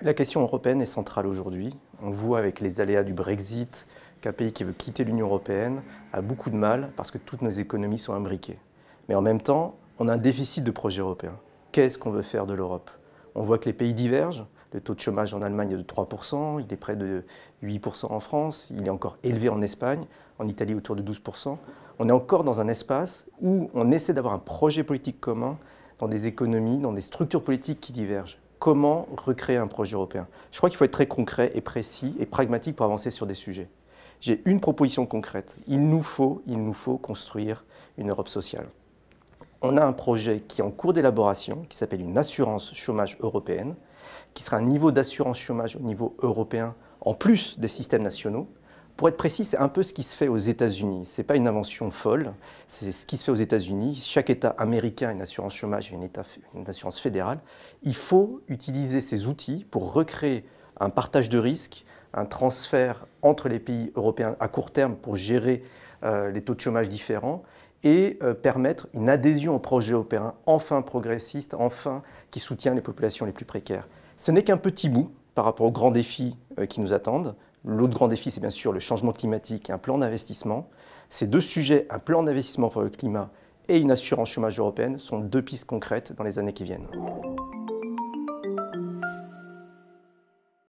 La question européenne est centrale aujourd'hui. On voit avec les aléas du Brexit qu'un pays qui veut quitter l'Union européenne a beaucoup de mal parce que toutes nos économies sont imbriquées. Mais en même temps, on a un déficit de projet européen. Qu'est-ce qu'on veut faire de l'Europe? On voit que les pays divergent. Le taux de chômage en Allemagne est de 3%, il est près de 8% en France, il est encore élevé en Espagne, en Italie autour de 12%. On est encore dans un espace où on essaie d'avoir un projet politique commun dans des économies, dans des structures politiques qui divergent. Comment recréer un projet européen? Je crois qu'il faut être très concret et précis et pragmatique pour avancer sur des sujets. J'ai une proposition concrète. Il nous faut construire une Europe sociale. On a un projet qui est en cours d'élaboration, qui s'appelle une assurance chômage européenne, qui sera un niveau d'assurance chômage au niveau européen, en plus des systèmes nationaux. Pour être précis, c'est un peu ce qui se fait aux États-Unis. Ce n'est pas une invention folle, c'est ce qui se fait aux États-Unis. Chaque État américain a une assurance chômage et une assurance fédérale. Il faut utiliser ces outils pour recréer un partage de risques, un transfert entre les pays européens à court terme pour gérer les taux de chômage différents et permettre une adhésion au projet européen enfin progressiste, enfin qui soutient les populations les plus précaires. Ce n'est qu'un petit bout par rapport aux grands défis qui nous attendent. L'autre grand défi, c'est bien sûr le changement climatique et un plan d'investissement. Ces deux sujets, un plan d'investissement pour le climat et une assurance chômage européenne, sont deux pistes concrètes dans les années qui viennent.